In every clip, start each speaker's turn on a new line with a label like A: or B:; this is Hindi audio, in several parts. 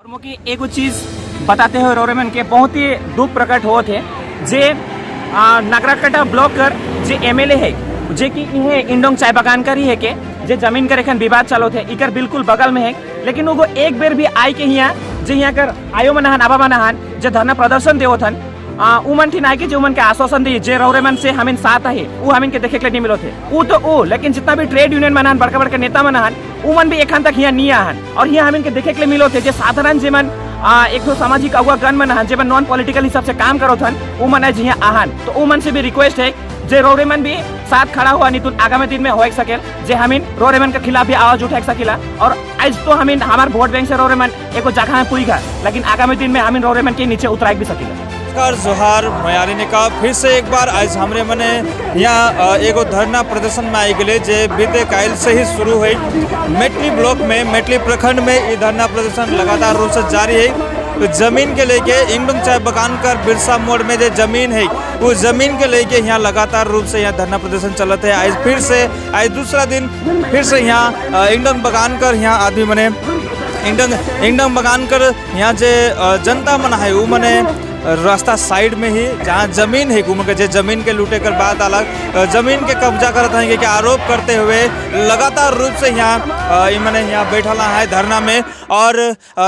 A: की एगो चीज बताते हुए रोरेमन के बहुत ही दुख प्रकट हो थे जे नगरकटा ब्लॉक कर जे एमएलए है जे कि इहे इंडोंग चाय बगान कर ही है के जे जमीन कर एखन विवाद चलो थे इकर बिल्कुल बगल में है, लेकिन वो एक बेर भी आई के यहाँ जे यहाँ कर आयो मनहान आबा मनहान जे धरना प्रदर्शन देवो थन उमन थी नाई के जो उमन के आश्वासन दी जे रोरेमन से हमें साथ है वो हमें के देखे के नहीं मिलो थे वो तो वो, लेकिन जितना भी ट्रेड यूनियन मनहान बड़का बड़का नेता मनहान उमन भी एखन तक यहाँ नहीं आहन और यहाँ हमें के देखे के मिलो थे जे साधारण जेमन एक दो सामाजिक अगुआ गण मनहान जेमन नॉन पॉलिटिकल हिसाब से काम करो थन उमन है यहाँ आहन। तो उमन से भी रिक्वेस्ट है जे रोरेमन भी साथ खड़ा हुआ नहीं तो आगामी दिन में हो सके जे हमें रोरेमन के खिलाफ भी आवाज उठा सकेला। और आज तो हमें हमारे वोट बैंक से रोरेमन एक जगह में पूरी गया, लेकिन आगामी दिन में हमें रोरेमन के नीचे उतरा भी सकेला।
B: जोहार मयारी का फिर से एक बार आज हमरे मने यहाँ एगो धरना प्रदर्शन में आई गए जे बीते काल से ही शुरू है। मेटली ब्लॉक में मेटली प्रखंड में ये धरना प्रदर्शन लगातार रूप से जारी है। तो जमीन के लेके इंडोंग चाय बगान कर बिरसा मोड़ में जो जमीन है वो जमीन के लेके यहाँ लगातार रूप से यहाँ धरना प्रदर्शन चलत है। आज फिर से आज दूसरा दिन फिर से यहाँ इंडोंग बगान कर यहाँ आदमी मने इंडोंग बगान कर यहाँ जे जनता मन है वो मने रास्ता साइड में ही जहाँ जमीन है घूम के जमीन के लूटे कर बाद अलग जमीन के कब्जा करते हैं कि आरोप करते हुए लगातार रूप से यहाँ मैंने यहाँ बैठा है धरना में और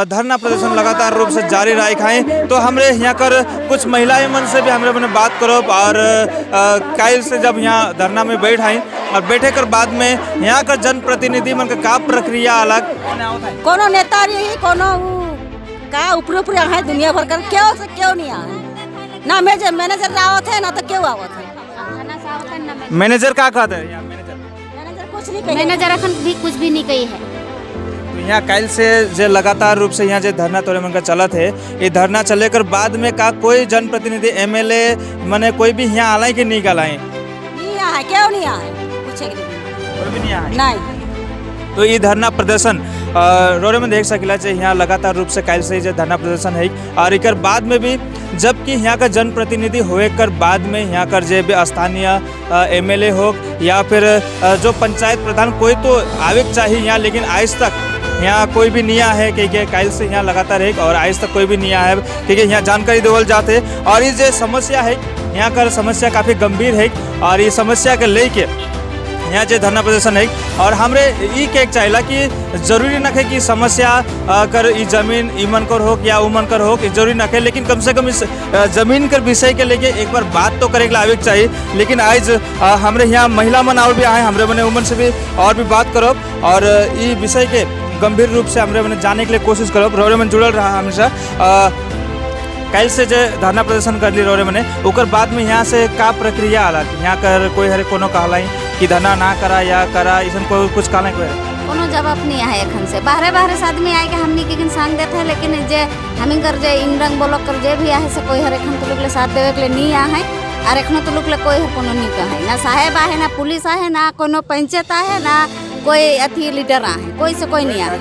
B: धरना प्रदर्शन लगातार रूप से जारी रखें। तो हमरे यहाँ कर कुछ महिलाएं मन से भी हमरे मैंने बात करो और काल से जब यहाँ धरना में बैठ आई और बैठे कर बाद में यहाँ का जनप्रतिनिधि मन का प्रक्रिया अलग
C: कोनो नेता रही कोनो का ऊपर है दुनिया भर कर क्यों नहीं आए ना मैनेजर आवत है ना तो क्यों आवत है।
B: मैनेजर क्या कहते हैं?
C: मैनेजर कुछ नहीं कही,
D: मैनेजर अखन भी कुछ भी नहीं कही है।
B: तो यहाँ कल से जो लगातार रूप से यहाँ जो धरना तोड़े मन का चलत है ये धरना चले कर बाद में का कोई जनप्रतिनिधि एमएलए मने कोई भी यहाँ आए कि नहीं आए?
C: नहीं आए, क्यों नहीं आए पूछे
B: कोई भी नहीं आए
C: नहीं।
B: तो ये धरना प्रदर्शन रोरे में देख सकिला यहाँ लगातार रूप से कल से धरना प्रदर्शन है और एक बाद में भी जबकि यहाँ का जनप्रतिनिधि होए कर बाद में यहाँ कर जे स्थानीय एमएलए हो या फिर जो पंचायत प्रधान कोई तो आवे चाहिए यहाँ, लेकिन आज तक यहाँ कोई भी नहीं आया है क्योंकि कल से यहाँ लगातार है और आज तक कोई भी नहीं आया है क्योंकि यहाँ जानकारी देवल जाते और ये जो समस्या है यहाँ का समस्या काफ़ी गंभीर है और ये समस्या के लेके यहाँ जो धरना प्रदर्शन है और हमरे ये के चाहिए कि जरूरी न है कि समस्या कर ई जमीन ईमन कर हो या उमन कर हो जरूरी न है, लेकिन कम से कम इस जमीन कर विषय के लेके एक बार बात तो करे के आवे चाहिए। लेकिन आज हमरे यहाँ महिला मन और भी आए हमरे मैंने उमन से भी और भी बात करो और ये विषय के गंभीर रूप से हमरे मैंने जाने के लिए कोशिश करो। रोरे में जुड़ल रहा हमेशा कल से जो धरना प्रदर्शन कर ली रोरे मैंने उकर बाद में यहाँ से का प्रक्रिया अलग यहाँ कर कोई हरे कोनो कहलाई कि धरना ना करा या करा इसन कोई कुछ कहला
D: कोनो जवाब नहीं है एखन से बाहरे से आदमी आए के हमनी के संग देते हैं, लेकिन जे हमिंग कर जे इंडंग बोलो कर जे भी आए से कोई हर एखन तो लोग ले साथ देवे के लिए नहीं आए और एखनो तो लोग ले कोई हर कोनो नहीं कहे ना साहेब आए ना पुलिस आए ना कोनो पंचायत आए ना कोई अथी लीडर आए, कोई से कोई नहीं आए,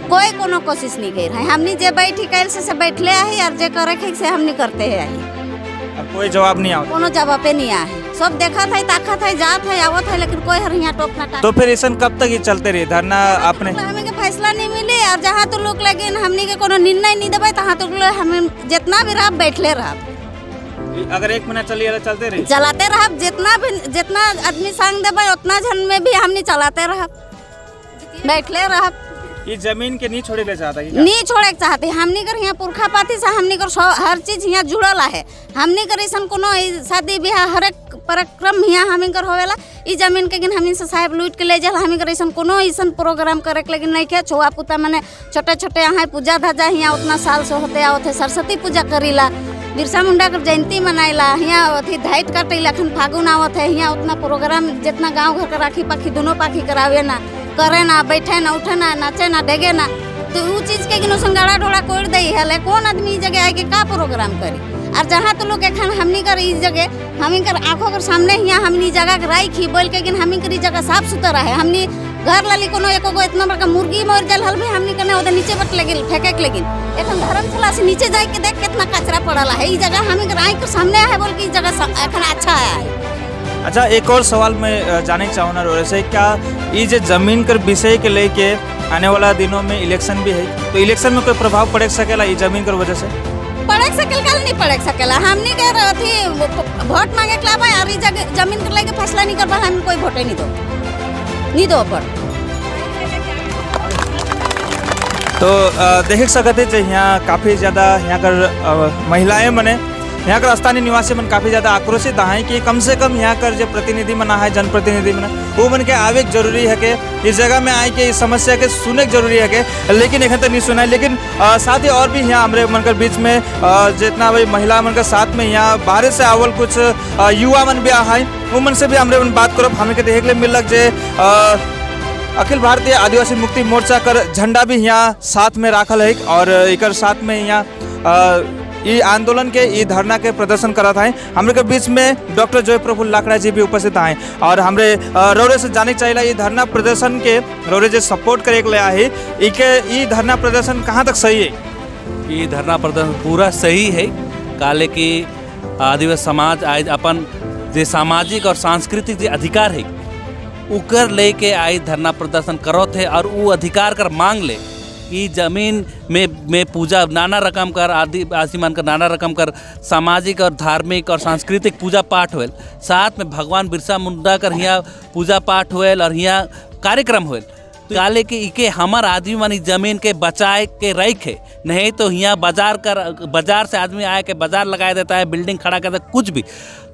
D: कोई कोनो कोशिश नहीं कर रहे। हमनी जे बैठी कल से बैठले आए और जे करे से हमनी करते हैं आई
B: कोई जवाब नहीं आता,
D: कोनो जवाब नहीं आए। सब देखा था ताकत है जात है आवत है, लेकिन कोई हर यहाँ टोकना
B: तो फिर ऐसा कब तक ये चलते रहे धरना? आपने
D: हमें फैसला नहीं मिले और जहाँ तो लोग लगे हमनी के कोनो निर्णय नहीं देवे तहाँ तो हमें जितना भी रहा बैठले रहा।
B: अगर एक महीना चलिए चलते रहे
D: चलाते रहा जितना आदमी संग देवे उतना जन में भी हमनी चलाते रहा बैठले रहा।
B: ये जमीन के नहीं छोड़े ले चाहता
D: नहीं छोड़े चाहते हमनी कर यहाँ पुरखा पाती से हमनी कर हर चीज यहाँ जुड़ल है। हमनी कर ऐसा कोनो शादी ब्याह हर एक कार्यक्रम यहाँ हमी कर होवेला ई जमीन के हमी से साहेब लूट के ले जाल हमी कर ऐसा कोनो ऐसा प्रोग्राम करे के लेकिन नहीं के छुआ पुता मैंने छोटे छोटे यहाँ पूजा धजा यहाँ उतना साल से होते आवत है। सरस्वती पूजा करीला बिरसा मुंडा कर जयंती मनाइला यहाँ अथी धाइट काटेला अखन फागुन आवत है यहाँ उतना प्रोग्राम जितना गाँव घर का राखी पाखी दोनों पाखी करावे ना करे ना बैठे ना उठे ना नाचे ना डेगे ना तो वो चीज के गाड़ा ढोड़ा कोड़ दे है कौन आदमी जगह आए के का प्रोग्राम करी। और जहाँ तो लोग एखन हमनी कर इस जगह हमी कर आँखों के सामने यहाँ हमनी जगह के राखी बोल के हमी कर जगह साफ सुथरा है। हमनी घर लाली कोनो एको इतना बड़का मुर्गी मर जाल हल भी हमनी कने ओदे नीचे बट लगे फेंके के लेकिन एखन धर्मशाला से नीचे जाए के देख कितना कचरा पड़ल है। ई जगह हमी कर आँख के सामने है बोल की जगह एखन अच्छा है।
B: अच्छा एक और सवाल मैं जाने चाहूँ ना रोरे से क्या ये जो जमीन कर विषय के लेके आने वाला दिनों में इलेक्शन भी है, तो इलेक्शन में कोई प्रभाव पड़ सकेला ई जमीन कर वजह से?
D: पड़े सकेला नहीं पड़े सकेला, हमनी के अथी वोट मांगे के लाबा और जमीन के लेके फैसला नहीं करबा, हम कोई वोटे नहीं दो पर।
B: तो देख सकते थे यहाँ काफ़ी ज़्यादा यहाँ कर महिलाएं मने यहाँ कर स्थानीय निवासी मन काफ़ी ज़्यादा आक्रोशित हैं कि कम से कम यहाँ कर जो प्रतिनिधि मना है, जनप्रतिनिधि मना वो मन के आवे जरूरी है कि इस जगह में आए के इस समस्या के सुने जरूरी है के, लेकिन एक तक नहीं सुना है। लेकिन साथ ही और भी यहाँ हमारे मन कर बीच में जितना भाई महिला मन के साथ में यहाँ बाहर से आवल कुछ युवा मन भी है, वो मन से भी हमारे मन बात करो। हमें के देखे के मिल जे अखिल भारतीय आदिवासी मुक्ति मोर्चा कर झंडा भी यहाँ साथ में राखल है और एक साथ में यहाँ ये आंदोलन के ये धरना के प्रदर्शन करत हैं। हमरे के बीच में डॉक्टर जय प्रफुल्ल लाकड़ा जी भी उपस्थित हैं और हमरे रौरे से जाने चाहिए ये धरना प्रदर्शन के रौरे जो सपोर्ट करे के लिया है ये धरना प्रदर्शन कहाँ तक सही है?
E: ये धरना प्रदर्शन पूरा सही है, काले की आदिवासी समाज आज अपन जो सामाजिक और सांस्कृतिक जो अधिकार है उकर लेके आई धरना प्रदर्शन करत है और वो अधिकार कर मांग ले कि जमीन में पूजा नाना रकम कर आदिवासी मन कर नाना रकम कर सामाजिक और धार्मिक और सांस्कृतिक पूजा पाठ होल, साथ में भगवान बिरसा मुंडा कर यहाँ पूजा पाठ होल और यहाँ कार्यक्रम होल। तो काले कि इके हमार आदमी मन जमीन के बचाए के रख है, नहीं तो यहाँ बाजार से आदमी आए के बाजार लगा देता है, बिल्डिंग खड़ा करता है, कुछ भी,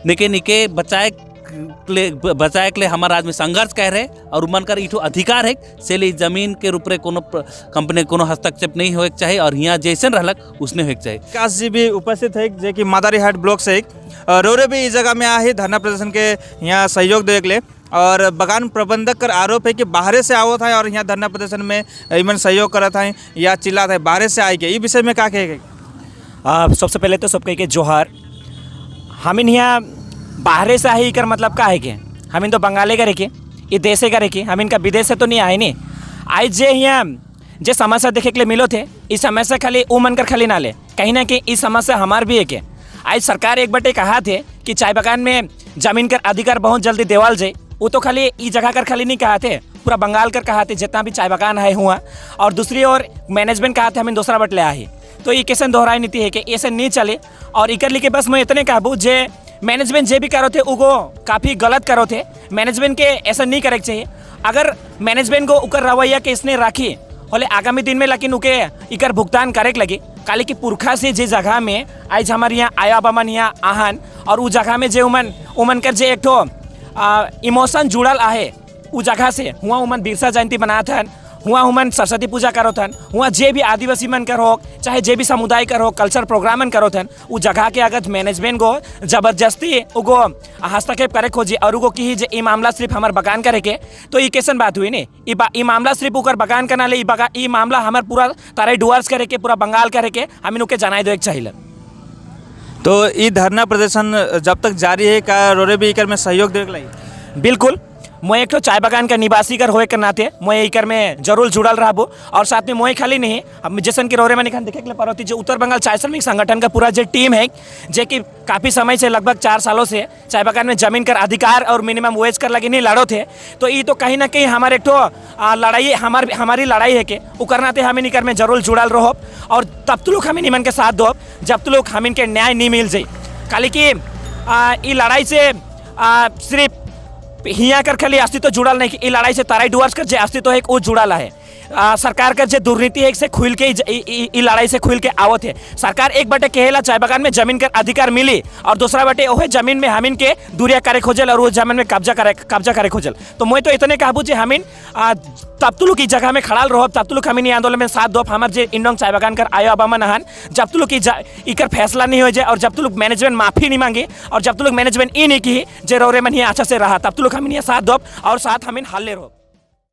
E: लेकिन इके बचाए के लिए हमारा आदमी संघर्ष कर रहे और मन कर इठो अधिकार है से लिए जमीन के ऊपर कोनो कंपनी कोनो हस्तक्षेप नहीं होए चाहिए और यहाँ जैसन रहलक उसने होए चाहिए।
B: विकास जी भी उपस्थित है जे कि मादारीहाट ब्लॉक से रोरे भी इस जगह में आए धरना प्रदर्शन के यहाँ सहयोग देख ले और बगान प्रबंधक कर आरोप है कि बाहर से आवत है और यहाँ धरना प्रदर्शन में इमन सहयोग करत है या चिल्लात है बाहर से आए के, ये विषय में क्या कहेगा?
A: सबसे पहले तो सब कहे के जोहार। हम यहाँ बाहर से आई कर मतलब का है कि हम तो बंगाले का रेखे ये देशे का रेखे, हम इनका विदेश से तो नहीं आए नहीं आए जे यहाँ जे समस्या देखे के लिए मिलो थे इस समस्या खाली वो मन कर खाली ना ले, कहीं ना कहीं इस समस्या हमार भी है कि आज सरकार एक बटे कहा थे कि चाय बागान में जमीन कर अधिकार बहुत जल्दी देवाल जाए, वो तो खाली ई जगह कर खाली नहीं कहा थे, पूरा बंगाल कर कहा थे जितना भी चाय बागान है हुआ, और दूसरी ओर मैनेजमेंट कहा थे हमें दूसरा बट ले आए। तो ये कैसे दोहराई नीति है कि ऐसे नहीं चले और इकर लिखे बस मैं इतने कहूँ जे मैनेजमेंट जे भी करो थे उगो काफ़ी गलत करो थे, मैनेजमेंट के ऐसा नहीं करे चाहिए। अगर मैनेजमेंट को उकर रवैया के इसने राखी होले आगामी दिन में लेकिन उके इकर भुगतान करे लगे काले की पुरखा से जे जगह में आज हमारे यहाँ आया बमन यहाँ आहन और उस जगह में जे उमन कर जे एक ठो इमोशन जुड़ल आहे उ जगह से हुआ उमन बिरसा जयंती बनात हन, हुआ उमन सरस्वती पूजा करो थन, हुआ जे भी आदिवासी मन कर हो चाहे जे भी समुदाय कर हो कल्चर प्रोग्राम मन करो थन, उ जगह के अगर मैनेजमेंट को जबरदस्ती उगो हस्तक्षेप करे खोजी और उगो की जे ई मामला सिर्फ हमार बगान करे के, तो ये कैसन बात हुई ने ई मामला सिर्फ उकर बगान करना ले ई मामला हमार पूरा तारे डुअर्स करे के पूरा बंगाल करे के हम इनके जनाई दो एक चाहिए।
B: तो ये धरना प्रदर्शन जब तक जारी है का रोरे भी इकर में सहयोग देख लाई?
A: बिल्कुल, मैं एक तो चाय बागान का निवासी कर होए के नाते मैं इकर में जरूर जुड़ल रहबो और साथ में मैं खाली नहीं हम जैसन की रोरे में निखान देखे के पारोती जो उत्तर बंगाल चाय श्रमिक संगठन का पूरा जो टीम है जे कि काफ़ी समय से लगभग 4 सालों से चाय बागान में जमीन कर अधिकार और मिनिमम वेज कर लगे नहीं लड़ो थे, तो ये तो कहीं ना कहीं हमारे एक तो लड़ाई हमारी लड़ाई है कि वो करना थे हमें इकर में जरूर जुड़ल रहो और तब तो लोग हमें निमन के साथ दो जब तो लोग हम इनके न्याय नहीं मिल जाए। खाली कि ये लड़ाई से सिर्फ हिया कर खाली अस्तित्व जुड़ल नहीं कि लड़ाई से ताराई डुअर्स कर जे अस्तित्व है वो जुड़ल है। सरकार का जो दुर्नीति है से खुल के ई लड़ाई से खुल के आवत है। सरकार एक बटे कहेला चाय बागान में जमीन का अधिकार मिली और दूसरा बटे ओहे जमीन में हमीन के दूरिया करे खोजल और वो जमीन में कब्जा करे खोजल। तो मैं तो इतने कहबू जे हमीन तब तो लोग की जगह में खड़ाल रहो तब तो लोग हमीन आंदोलन में साथ दो हमारे जे इंडोंग चाय बागान कर आयो अबामन हन जब तो लोग इकर फैसला नहीं हो जाए और जब तो लोग मैनेजमेंट माफी नहीं मांगे और जब तो लोग मैनेजमेंट ई नहीं की जे रोरे मन अच्छा से रहा तब तो लोग हमीन साथ दो और साथ हमीन हल्ले रहो।